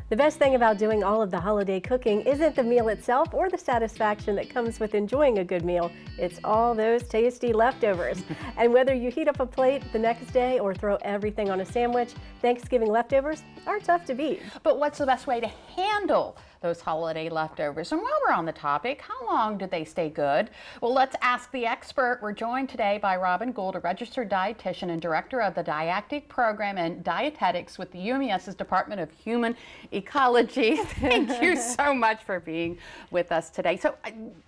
The best thing about doing all of the holiday cooking isn't the meal itself or the satisfaction that comes with enjoying a good meal. It's all those tasty leftovers. And whether you heat up a plate the next day or throw everything on a sandwich, Thanksgiving leftovers are tough to beat. But what's the best way to handle those holiday leftovers? And while we're on the topic, how long do they stay good? Well, let's ask the expert. We're joined today by Robin Gould, a registered dietitian and director of the Didactic Program and Dietetics with the UMES's Department of Human Ecology. Thank you so much for being with us today. So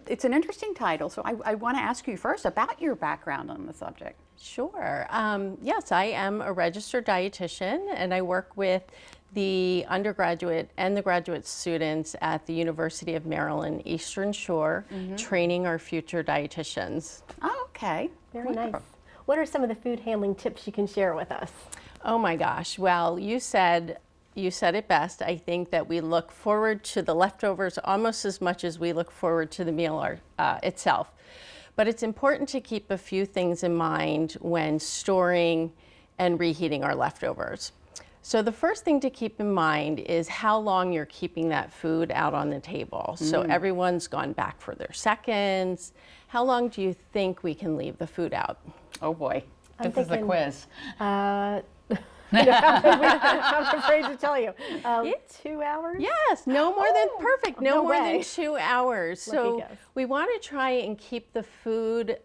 it's an interesting title, so I want to ask you first about your background on the subject. Sure. Yes, I am a registered dietitian, and I work with the undergraduate and the graduate students at the University of Maryland Eastern Shore, training our future dietitians. Oh, okay. Very nice. What are some of the food handling tips you can share with us? Oh my gosh. Well, you said it best. I think that we look forward to the leftovers almost as much as we look forward to the meal itself. But it's important to keep a few things in mind when storing and reheating our leftovers. So the first thing to keep in mind is how long you're keeping that food out on the table. So everyone's gone back for their seconds. How long do you think we can leave the food out? Oh boy, this is a quiz. I'm afraid to tell you. 2 hours? Yes, no more than perfect. No more way. than 2 hours. So we want to try and keep the food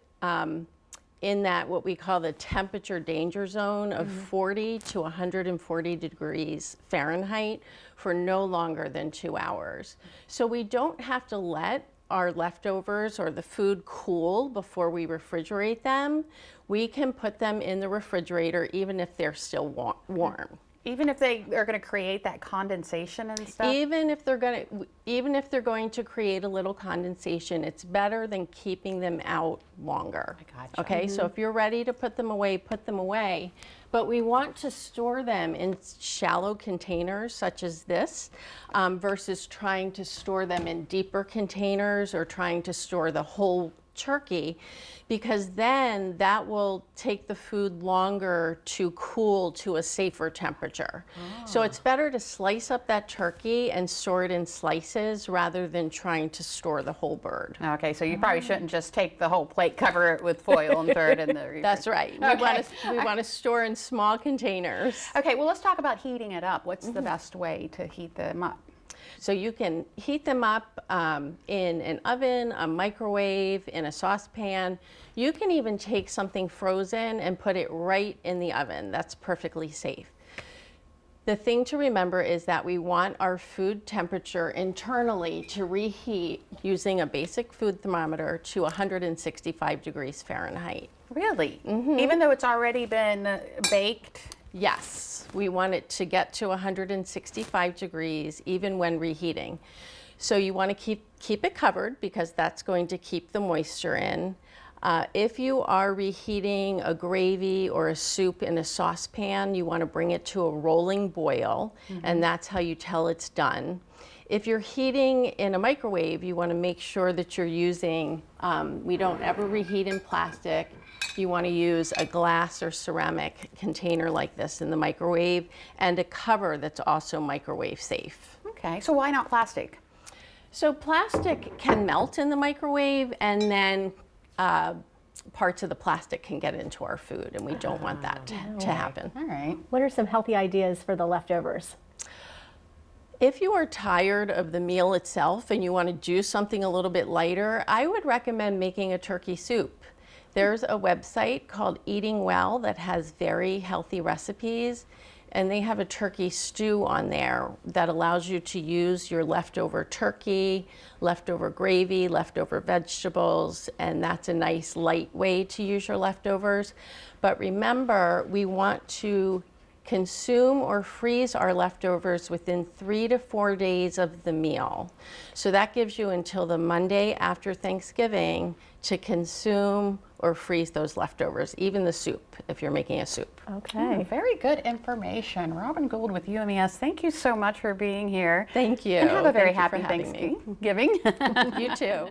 in that what we call the temperature danger zone of 40 to 140 degrees Fahrenheit for no longer than 2 hours. So we don't have to let our leftovers or the food cool before we refrigerate them. We can put them in the refrigerator even if they're still warm. Even if they are going to create that condensation and stuff? Even if they're going to create a little condensation, it's better than keeping them out longer. I gotcha. Okay, so if you're ready to put them away, put them away. But we want to store them in shallow containers such as this versus trying to store them in deeper containers or trying to store the whole turkey, because then that will take the food longer to cool to a safer temperature. So it's better to slice up that turkey and store it in slices rather than trying to store the whole bird. Okay, so you probably shouldn't just take the whole plate, cover it with foil and throw it in the refrigerator. That's right. We want to store in small containers. Okay, well let's talk about heating it up. What's the best way to heat them up? So you can heat them up in an oven, a microwave, in a saucepan. You can even take something frozen and put it right in the oven. That's perfectly safe. The thing to remember is that we want our food temperature internally to reheat using a basic food thermometer to 165 degrees Fahrenheit. Really? Even though it's already been baked? Yes, we want it to get to 165 degrees even when reheating. So you want to keep it covered because that's going to keep the moisture in. If you are reheating a gravy or a soup in a saucepan, you want to bring it to a rolling boil, and that's how you tell it's done. If you're heating in a microwave, you want to make sure that you're using, we don't ever reheat in plastic. You want to use a glass or ceramic container like this in the microwave and a cover that's also microwave safe. Okay, so why not plastic? So plastic can melt in the microwave and then parts of the plastic can get into our food, and we don't want that to happen. All right. What are some healthy ideas for the leftovers? If you are tired of the meal itself and you want to do something a little bit lighter, I would recommend making a turkey soup. There's a website called Eating Well that has very healthy recipes, and they have a turkey stew on there that allows you to use your leftover turkey, leftover gravy, leftover vegetables, and that's a nice light way to use your leftovers. But remember, we want to consume or freeze our leftovers within 3 to 4 days of the meal. So that gives you until the Monday after Thanksgiving to consume or freeze those leftovers, even the soup, if you're making a soup. Okay. Very good information. Robin Gould with UMES, thank you so much for being here. Thank you. And have a very Thank you happy for having me. Thanksgiving. You too.